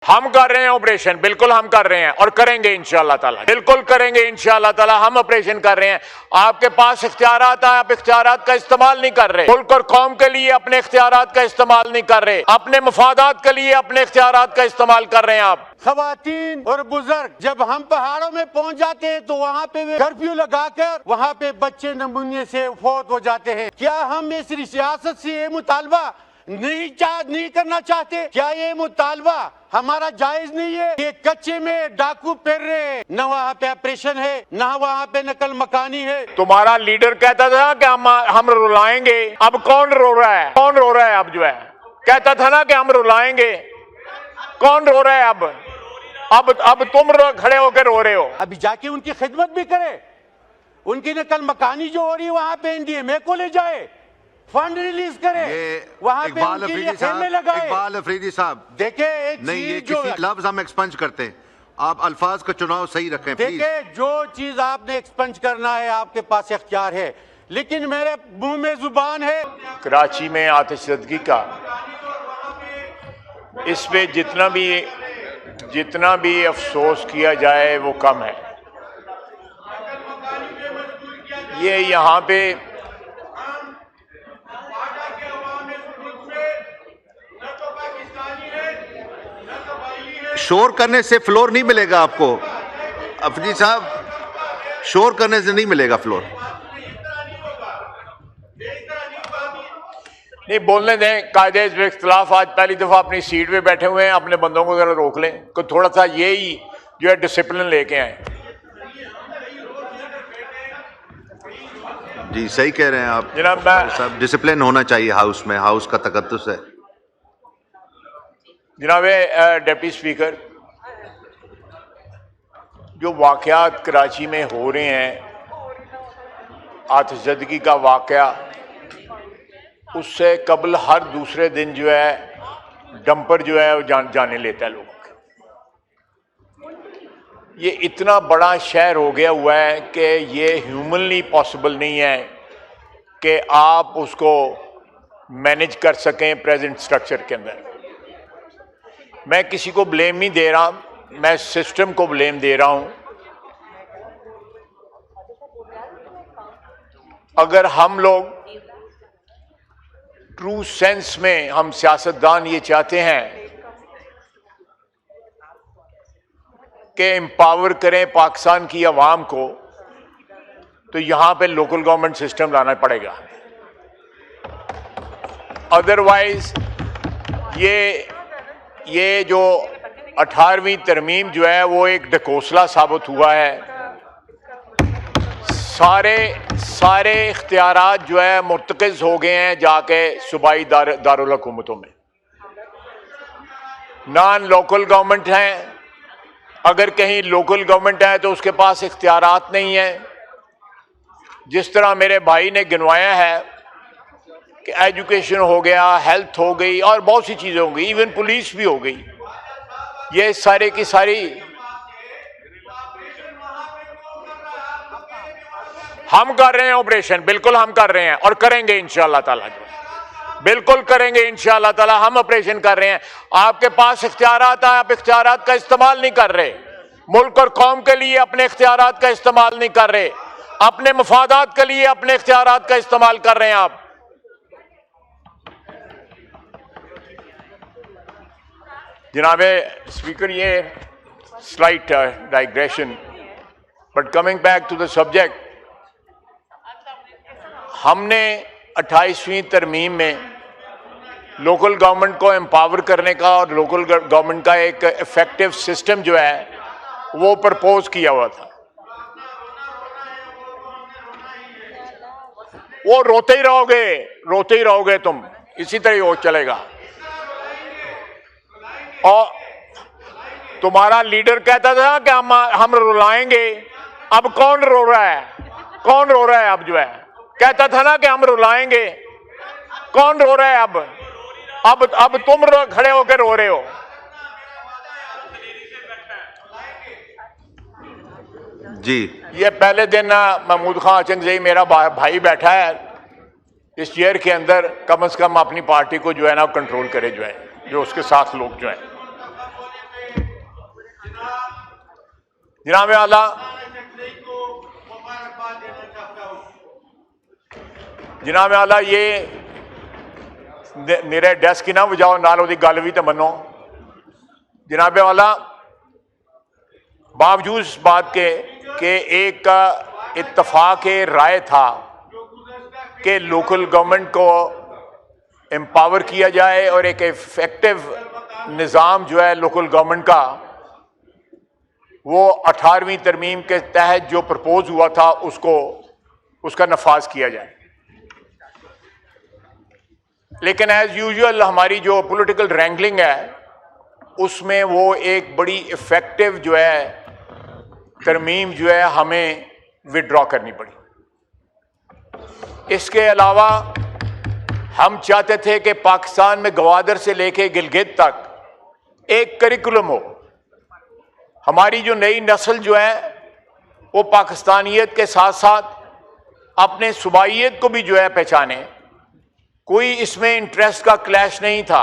हम कर रहे हैं ऑपरेशन, बिल्कुल हम कर रहे हैं और करेंगे इंशाअल्लाह ताला, बिल्कुल करेंगे इंशाअल्लाह ताला। हम ऑपरेशन कर रहे हैं। आपके पास इख्तियारात है, आप इख्तियारात का इस्तेमाल नहीं कर रहे। मुल्क और कौम के लिए अपने इख्तियारात का इस्तेमाल नहीं कर रहे, अपने मफादात के लिए अपने इख्तियारात का इस्तेमाल कर रहे हैं आप। खवातीन और बुजुर्ग जब हम पहाड़ों में पहुंच जाते हैं तो वहाँ पे कर्फ्यू लगाकर वहाँ पे बच्चे नमूने से फौत हो जाते हैं। क्या हम इस सियासत से ये मुतालबा नहीं करना चाहते? क्या ये मुतालबा हमारा जायज नहीं है कि कच्चे में डाकू फिर रहे हैं, न वहाँ पे ऑपरेशन है, न वहाँ पे नकल मकानी है। तुम्हारा लीडर कहता था कि हम रुलाएंगे, अब कौन रो रहा है? कौन रो रहा है अब? जो है कहता था ना कि हम रुलाएंगे, कौन रो रहा है अब तुम खड़े होकर रो रहे हो। अभी जाके उनकी खिदमत भी करे, उनकी नकल मकानी जो हो रही है वहाँ पे एनडीएमए को ले जाए, फंड रिलीज करे, वहाँ पे उनके लिए खेमे लगाए। इकबाल अफरीदी साहब देखिए, नहीं, ये किसी लफ्ज हम एक्सपंज करते हैं, आप अल्फाज का चुनाव सही रखें। देखिए, जो चीज आपने एक्सपंज करना है आपके पास इख्तियार है, लेकिन मेरे मुंह में जुबान है। कराची में आतिशज़दगी का इस पे जितना भी अफसोस किया जाए वो कम है। ये यहाँ पे शोर करने से फ्लोर नहीं मिलेगा आपको अफरीदी साहब, शोर करने से नहीं मिलेगा फ्लोर। नहीं बोलने दें, कायदे इस इख्तिलाफ। आज पहली दफा अपनी सीट पे बैठे हुए हैं, अपने बंदों को जरा रोक लें, को थोड़ा सा यही जो है डिसिप्लिन लेके आए। जी सही कह रहे हैं आप जनाब, सब डिसिप्लिन होना चाहिए हाउस में, हाउस का तकद्दुस है। जनाब डिप्टी स्पीकर, जो वाक़यात कराची में हो रहे हैं, आतिशज़दगी का वाक़या, उससे कबल हर दूसरे दिन जो है डंपर जो है वो जाने लेता है लोगों के। ये इतना बड़ा शहर हो गया हुआ है कि ये ह्यूमनली पॉसिबल नहीं है कि आप उसको मैनेज कर सकें प्रेजेंट स्ट्रक्चर के अंदर। मैं किसी को ब्लेम नहीं दे रहा, मैं सिस्टम को ब्लेम दे रहा हूं। अगर हम लोग ट्रू सेंस में, हम सियासतदान ये चाहते हैं कि एम्पावर करें पाकिस्तान की आवाम को, तो यहां पे लोकल गवर्नमेंट सिस्टम लाना पड़ेगा। अदरवाइज ये जो 18वीं तरमीम जो है वो एक ढकोसला साबित हुआ है। सारे इख्तियारात जो है मुर्तकज़ हो गए हैं जाके सूबाई दारुल हुकूमतों में। नॉन लोकल गवर्नमेंट हैं, अगर कहीं लोकल गवर्नमेंट है तो उसके पास इख्तियारात नहीं है। जिस तरह मेरे भाई ने गिनवाया है कि एजुकेशन हो गया, हेल्थ हो गई और बहुत सी चीज़ें हो गई, इवन पुलिस भी हो गई। ये सारे की सारी हम कर रहे हैं ऑपरेशन, बिल्कुल हम कर रहे हैं और करेंगे इंशाअल्लाह ताला, बिल्कुल करेंगे इंशाअल्लाह ताला। हम ऑपरेशन कर रहे हैं। आपके पास इख्तियारात है, आप इख्तियारात का इस्तेमाल नहीं कर रहे। मुल्क और कौम के लिए अपने इख्तियारात का इस्तेमाल नहीं कर रहे, अपने मफादात के लिए अपने इख्तियारात का इस्तेमाल कर रहे हैं आप। जनाब स्पीकर, ये slight digression, but coming back to the subject, हमने 28वीं तरमीम में लोकल गवर्नमेंट को एम्पावर करने का और लोकल गवर्नमेंट का एक इफेक्टिव सिस्टम जो है वो प्रपोज किया हुआ था। वो रोते ही रहोगे तुम, इसी तरह वो चलेगा। और तुम्हारा लीडर कहता था कि हम रुलाएंगे, अब कौन रो रहा है? कौन रो रहा है अब? जो है कहता था ना कि हम रुलाएंगे, कौन रो रहा है अब तुम खड़े होकर रो रहे हो। जी, ये पहले दिन महमूद खान अचंगज़ई मेरा भाई बैठा है इस चेयर के अंदर, कम से कम अपनी पार्टी को जो है ना कंट्रोल करे, जो है जो उसके साथ लोग जो है। जनाब आला, जनाब आला, ये मेरे डेस्क ही ना बजाओ, नाल ओदी गल भी तो मनो। जनाब आला, बावजूद इस बात के कि एक इत्तफाक राय था कि लोकल गवर्नमेंट को एम्पावर किया जाए और एक इफेक्टिव निज़ाम जो है लोकल गवर्नमेंट का, वो 18वीं तरमीम के तहत जो प्रपोज हुआ था उसका नफाज किया जाए। लेकिन एज यूजुअल हमारी जो पॉलिटिकल रैंगलिंग है उसमें वो एक बड़ी इफेक्टिव जो है तरमीम जो है हमें विड्रॉ करनी पड़ी। इसके अलावा हम चाहते थे कि पाकिस्तान में गवादर से लेके गिलगित तक एक करिकुलम हो। हमारी जो नई नस्ल जो है वो पाकिस्तानियत के साथ साथ अपने सूबाइयत को भी जो है पहचाने। कोई इसमें इंटरेस्ट का क्लैश नहीं था।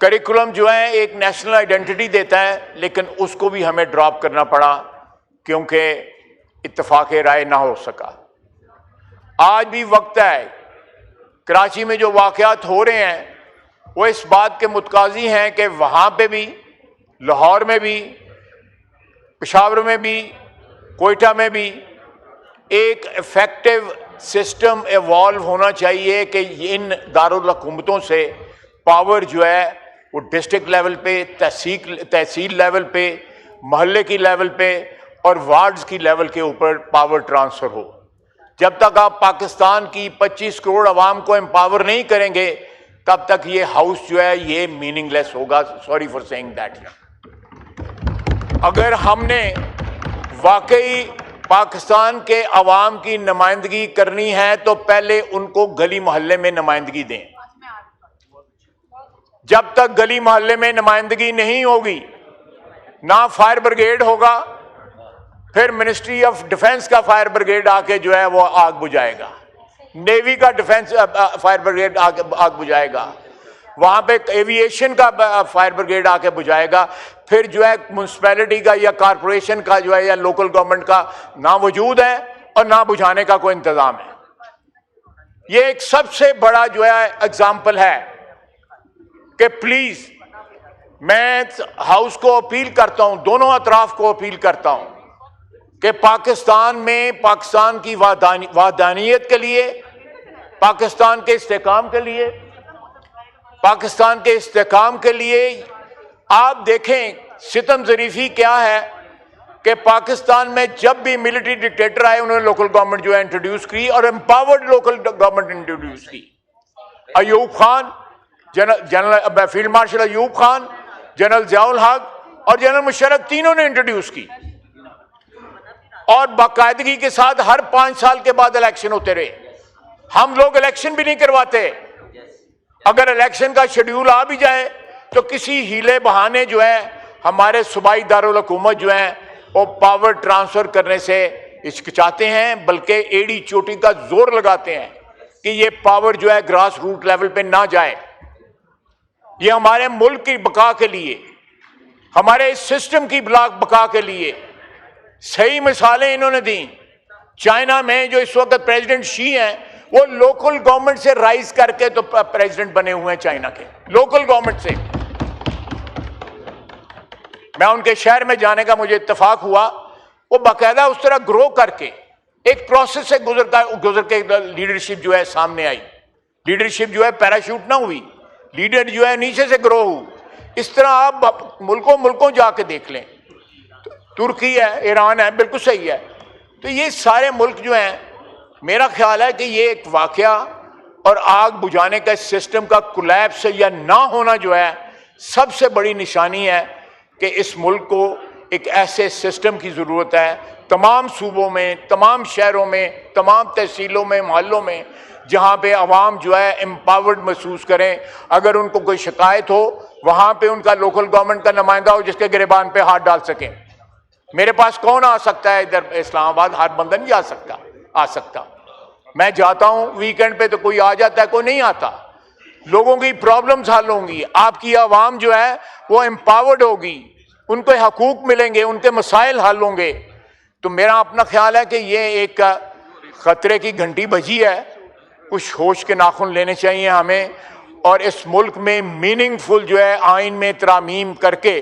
करिकुलम जो है एक नेशनल आइडेंटिटी देता है, लेकिन उसको भी हमें ड्रॉप करना पड़ा क्योंकि इत्तेफाक राय ना हो सका। आज भी वक्त है, कराची में जो वाक़यात हो रहे हैं वो इस बात के मुतकाज़ी हैं कि वहाँ पे भी, लाहौर में भी, पेशावर में भी, कोयटा में भी एक इफेक्टिव सिस्टम इवॉल्व होना चाहिए कि इन दारुल हुकूमतों से पावर जो है वो डिस्ट्रिक्ट लेवल पे, तहसील लेवल पे, महल्ले की लेवल पे और वार्ड्स की लेवल के ऊपर पावर ट्रांसफ़र हो। जब तक आप पाकिस्तान की 25 करोड़ आवाम को एम्पावर नहीं करेंगे तब तक ये हाउस जो है ये मीनिंगलेस होगा। Sorry for saying that. अगर हमने वाकई पाकिस्तान के अवाम की नुमाइंदगी करनी है तो पहले उनको गली मोहल्ले में नुमाइंदगी दें। जब तक गली मोहल्ले में नुमाइंदगी नहीं होगी, ना फायर ब्रिगेड होगा, फिर मिनिस्ट्री ऑफ डिफेंस का फायर ब्रिगेड आके जो है वो आग बुझाएगा, नेवी का डिफेंस फायर ब्रिगेड आग बुझाएगा, वहां पे एविएशन का फायर ब्रिगेड आके बुझाएगा, फिर जो है म्यूनसिपैलिटी का या कारपोरेशन का जो है या लोकल गवर्नमेंट का ना वजूद है और ना बुझाने का कोई इंतजाम है। ये एक सबसे बड़ा जो है एग्जाम्पल है कि प्लीज मैं हाउस को अपील करता हूं, दोनों अतराफ को अपील करता हूं कि पाकिस्तान में पाकिस्तान की वाहदानियत के लिए, पाकिस्तान के इस्तेहकाम के लिए, पाकिस्तान के इस्तेहकाम के लिए आप देखें सितम ज़रीफ़ी क्या है कि पाकिस्तान में जब भी मिलिट्री डिक्टेटर आए उन्होंने लोकल गवर्नमेंट जो है इंट्रोड्यूस की और एम्पावर्ड लोकल गवर्नमेंट इंट्रोड्यूस की। Ayub Khan, general field marshal Ayub Khan, general Ziaul हक और जनरल मुशर्रफ तीनों ने इंट्रोड्यूस की और बाकायदगी के साथ हर 5 साल के बाद इलेक्शन होते रहे। हम लोग इलेक्शन भी नहीं करवाते। अगर इलेक्शन का शेड्यूल आ भी जाए तो किसी हीले बहाने जो है हमारे सूबाई दारुल हुकूमत जो है वो पावर ट्रांसफर करने से हिचकिचाते हैं, बल्कि एड़ी चोटी का जोर लगाते हैं कि ये पावर जो है ग्रास रूट लेवल पे ना जाए। ये हमारे मुल्क की बका के लिए, हमारे इस सिस्टम की बका के लिए सही मिसालें इन्होंने दी। चाइना में जो इस वक्त प्रेसिडेंट शी हैं वो लोकल गवर्नमेंट से राइज करके तो प्रेसिडेंट बने हुए हैं चाइना के, लोकल गवर्नमेंट से। मैं उनके शहर में जाने का मुझे इत्तेफाक हुआ, वो बाकायदा उस तरह ग्रो करके एक प्रोसेस से गुजर के लीडरशिप जो है सामने आई। लीडरशिप जो है पैराशूट ना हुई, लीडर जो है नीचे से ग्रो हुई। इस तरह आप मुल्कों जाके देख लें, तुर्की है, ईरान है, बिल्कुल सही है। तो ये सारे मुल्क जो हैं, मेरा ख्याल है कि ये एक वाकया और आग बुझाने का सिस्टम का कोलैप्स या ना होना जो है सबसे बड़ी निशानी है कि इस मुल्क को एक ऐसे सिस्टम की ज़रूरत है तमाम सूबों में, तमाम शहरों में, तमाम तहसीलों में, मोहल्लों में, जहाँ पे आवाम जो है एम्पावर्ड महसूस करें। अगर उनको कोई शिकायत हो वहाँ पे उनका लोकल गवर्नमेंट का नुमाइंदा हो जिसके गिरबान पे हाथ डाल सकें। मेरे पास कौन आ सकता है इधर इस्लामाबाद? हर बंदा नहीं आ सकता। मैं जाता हूँ वीकेंड पे तो कोई आ जाता है, कोई नहीं आता। लोगों की प्रॉब्लम्स हल होंगी, आपकी आवाम जो है वो एम्पावर्ड होगी, उनको हकूक मिलेंगे, उनके मसाइल हल होंगे। तो मेरा अपना ख्याल है कि ये एक खतरे की घंटी बजी है। कुछ होश के नाखून लेने चाहिए हमें, और इस मुल्क में मीनिंगफुल जो है आइन में तरामीम करके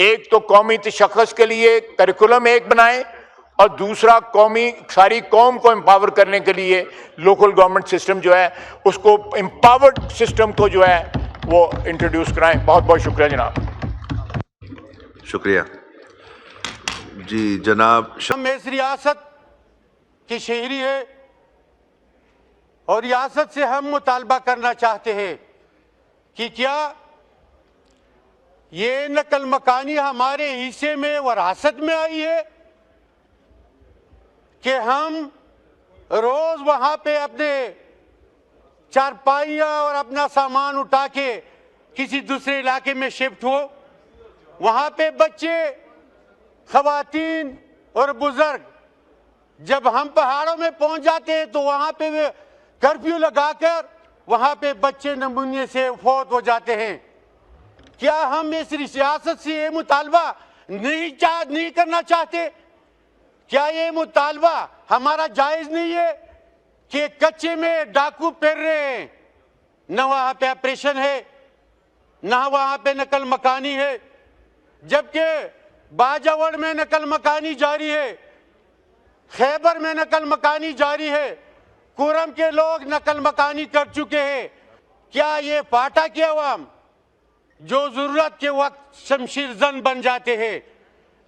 एक तो कौमी तशख़्ख़ुस के लिए करिकुलम एक बनाएं, और दूसरा सारी कौम को एम्पावर करने के लिए लोकल गवर्नमेंट सिस्टम जो है उसको एम्पावर्ड सिस्टम को जो है वो इंट्रोड्यूस कराएं। बहुत बहुत शुक्रिया जनाब। शुक्रिया जी जनाब। हम इस रियासत की शहरी है और रियासत से हम मुतालबा करना चाहते हैं कि क्या ये नकल मकानी हमारे हिस्से में वरासत में आई है कि हम रोज वहां पे अपने चारपाइयां और अपना सामान उठा के किसी दूसरे इलाके में शिफ्ट हो, वहां पे बच्चे, खवातीन और बुजुर्ग जब हम पहाड़ों में पहुंच जाते हैं तो वहां पे वे कर्फ्यू लगाकर वहां पे बच्चे नमूने से फौत हो जाते हैं। क्या हम इस सियासत से ये मुतालबा नहीं करना चाहते? क्या ये मुतालबा हमारा जायज नहीं है कि कच्चे में डाकू फिर रहे हैं, न वहां पे ऑपरेशन है, न वहां पे नकल मकानी है, जबकि बाजावर में नकल मकानी जारी है, खैबर में नकल मकानी जारी है, कुरम के लोग नकल मकानी कर चुके हैं। क्या ये फाटा के अवाम जो जरूरत के वक्त शमशीर जन बन जाते हैं,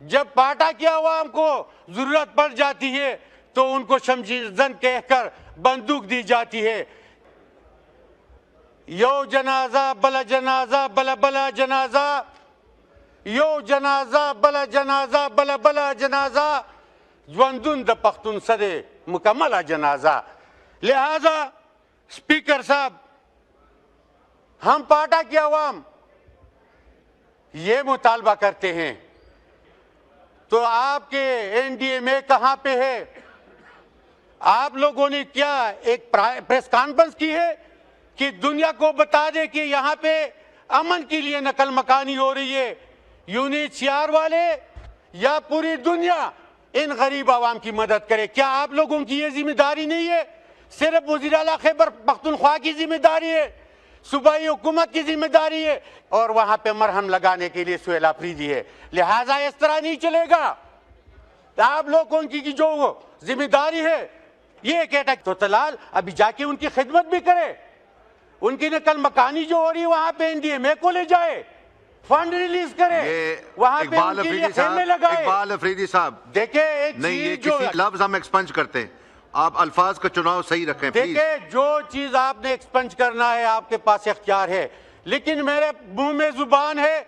जब पाटा के अवाम को जरूरत पड़ जाती है तो उनको शमशीर जन कहकर बंदूक दी जाती है? यो जनाजा बला जनाजा बला बला जनाजा, यो जनाजा बला जनाजा बला बला जनाजा, ज्वंदुन द पख्तून सदे मुकम्मल जनाजा। लिहाजा स्पीकर साहब, हम पाटा के अवाम ये मुतालबा करते हैं, तो आपके एनडीए में कहां पे है? आप लोगों ने क्या एक प्रेस कॉन्फ्रेंस की है कि दुनिया को बता दे कि यहां पे अमन के लिए नकल मकानी हो रही है? यूनिसीआर वाले या पूरी दुनिया इन गरीब आवाम की मदद करे? क्या आप लोगों की ये जिम्मेदारी नहीं है? सिर्फ वज़ीर आला खैबर पख्तूनख्वा की जिम्मेदारी है, सूबाई हुकूमत की जिम्मेदारी है, और वहां पे मरहम लगाने के लिए सुहेल अफरीदी है। लिहाजा इस तरह नहीं चलेगा। आप लोगों की जो जिम्मेदारी है ये कहता तो तलाल अभी जाके उनकी खिदमत भी करे, उनकी नकल मकानी जो हो रही है वहां पे एनडीएमए को ले जाए, फंड रिलीज करे, वहां पे उनके लिए खेमे लगाए। इकबाल अफरीदी साहब, देखिए एक नहीं, ये चीज जो किसी लफ्ज हम एक्सपंज करते हैं, आप अल्फाज का चुनाव सही रखें प्लीज। देखिए जो चीज आपने एक्सपंज करना है आपके पास इख्तियार है, लेकिन मेरे मुंह में जुबान है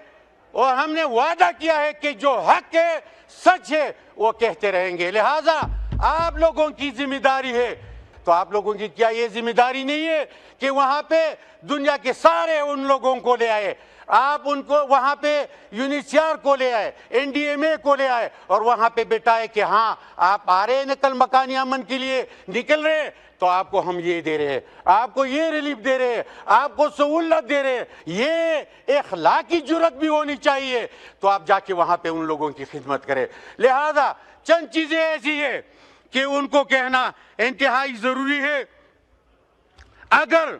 और हमने वादा किया है कि जो हक है, सच है, वो कहते रहेंगे। लिहाजा आप लोगों की जिम्मेदारी है, तो आप लोगों की क्या ये जिम्मेदारी नहीं है कि वहां पे दुनिया के सारे उन लोगों को ले आए, आप उनको वहां पे यूनिसीआर को ले आए, एनडीएमए को ले आए, और वहां पे बिठाए कि हाँ आप आ रहे नकल मकानी अमन के लिए निकल रहे, तो आपको हम ये दे रहे हैं, आपको ये रिलीफ दे रहे हैं, आपको सहूलत दे रहे हैं। ये इखलाकी जुर्रत भी होनी चाहिए, तो आप जाके वहां पे उन लोगों की खिदमत करें। लिहाजा चंद चीजें ऐसी है कि उनको कहना इंतहाई जरूरी है। अगर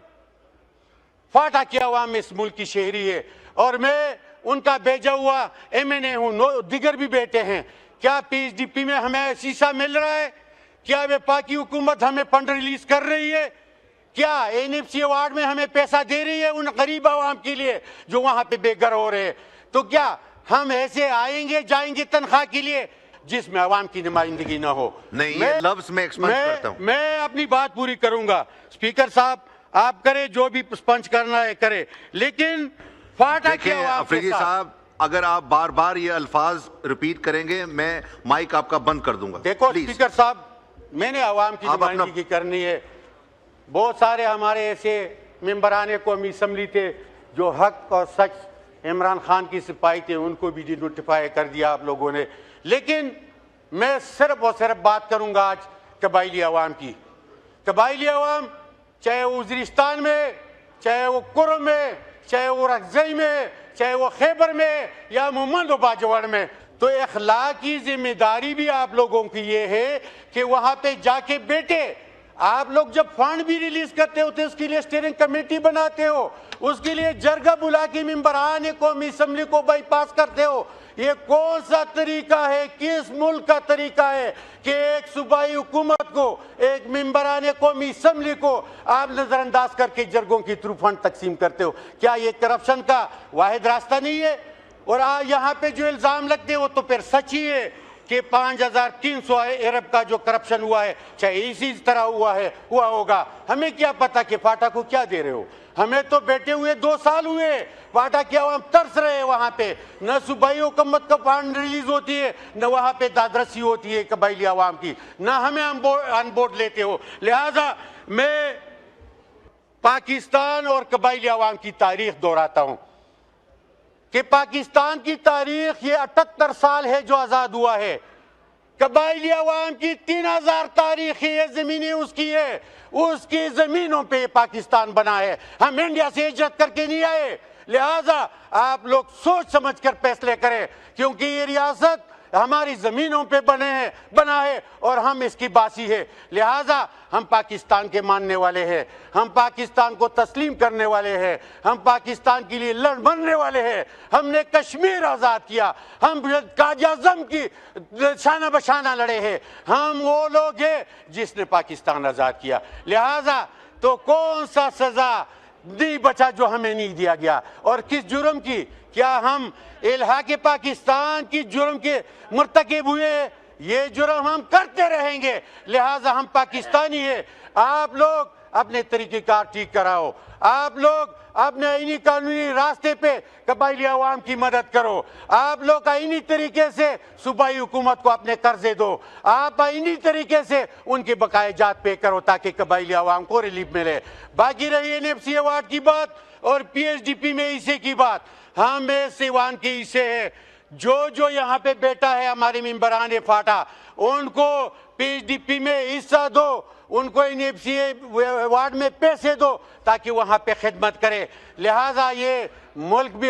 फाटा की अवाम इस मुल्क की शहरी है और मैं उनका भेजा हुआ एमएनए हूं, दिगर भी बेटे हैं, क्या पीएचडीपी में हमें शीशा मिल रहा है? क्या वफाकी हुकूमत हमें फंड रिलीज कर रही है? क्या एनएफसी अवार्ड में हमें पैसा दे रही है उन गरीब आवाम के लिए जो वहां पे बेघर हो रहे हैं? तो क्या हम ऐसे आएंगे जाएंगे तनख्वाह के लिए जिसमें आवाम की नुमाइंदगी ना हो? नहीं, ये लफ्ज में एक्सपंज करता हूं। मैं अपनी बात पूरी करूंगा। स्पीकर साहब आप करे जो भी स्पंज करना है करे, लेकिन फाटा के अवाम अफरीदी साहब, अगर आप बार बार ये अल्फाज रिपीट करेंगे मैं माइक आपका बंद कर दूंगा। देखो स्पीकर साहब, मैंने आवाम की नुमाइंदगी करनी है। बहुत सारे हमारे ऐसे मेंबरान कौमी असम्बली थे जो हक और सच इमरान खान की सिपाही थे, उनको भी डिनोटिफाई कर दिया आप लोगों ने। लेकिन मैं सिर्फ और सिर्फ बात करूंगा आज कबाइली अवाम की। कबाइली अवाम चाहे वो वज़ीरिस्तान में, चाहे वो कुर्म में, चाहे वो रखज़ई में, चाहे वो खैबर में या मोहम्मद बाजवाड़ में। तो अखलाकी जिम्मेदारी भी आप लोगों की ये है कि वहां पे जाके बैठे। आप लोग जब फंड भी रिलीज करते हो तो उसके लिए स्टीयरिंग कमेटी बनाते हो, उसके लिए जरगा बुला के मेंबरान कौमी असम्बली को बाईपास करते हो। ये कौन सा तरीका है, किस मुल्क का तरीका है कि एक सूबाई हुकूमत को, एक मेंबरान कौमी असम्बली को आप नजरअंदाज करके जरगों की थ्रू फंड तकसीम करते हो? क्या ये करप्शन का वाहिद रास्ता नहीं है? और यहाँ पे जो इल्जाम लगते हो तो फिर सच ही है कि 5300 अरब का जो करप्शन हुआ है, चाहे इसी तरह हुआ होगा। हमें क्या पता कि फाटा को क्या दे रहे हो? हमें तो बैठे हुए 2 साल हुए, फाटा क्या हम तरस रहे हैं। वहां पे न सूबाई हुकूमत का फंड रिलीज होती है, न वहां पे दादरसी होती है कबायली आवाम की, न हमें अनबोर्ड लेते हो। लिहाजा मैं पाकिस्तान और कबायली आवाम की तारीख दोहराता हूं कि पाकिस्तान की तारीख ये 78 साल है जो आजाद हुआ है। कबायली अवाम की 3000 तारीख है, जमीनें उसकी है, उसकी जमीनों पे पाकिस्तान बना है। हम इंडिया से हिजरत करके नहीं आए। लिहाजा आप लोग सोच समझ कर फैसले करें, क्योंकि ये रियासत हमारी जमीनों पे बना है और हम इसकी बासी है। लिहाजा हम पाकिस्तान के मानने वाले हैं, हम पाकिस्तान को तस्लीम करने वाले हैं, हम पाकिस्तान के लिए मरने वाले हैं। हमने कश्मीर आज़ाद किया, हम काज़-ए-आज़म की शाना बशाना लड़े हैं। हम वो लोग हैं जिसने पाकिस्तान आज़ाद किया। लिहाजा तो कौन सा सज़ा नहीं बचा जो हमें नहीं दिया गया, और किस जुर्म की? क्या हम इल्हाक़े पाकिस्तान की जुर्म के मुर्तकिब हुए? ये जुर्म हम करते रहेंगे। लिहाजा हम पाकिस्तानी हैं। आप लोग अपने तरीक़ेकार ठीक कराओ, आप लोग अपने आईनी कानूनी रास्ते पे कबायली अवाम की मदद करो, आप लोग आईनी तरीके से सूबाई हुकूमत को अपने कर्जे दो, आप आईनी तरीके से उनके बकाए जात पे करो ताकि कबायली अवाम को रिलीफ मिले। बाकी रही NFC अवार्ड की बात और PHDP में हिस्से की बात, हम सिवान के हिस्से है। जो यहाँ पे बैठा है हमारे मेंबरान फाटा, उनको PHDP में हिस्सा दो, उनको NFC अवार्ड में पैसे दो ताकि वहाँ पे खिदमत करे। लिहाजा ये मुल्क भी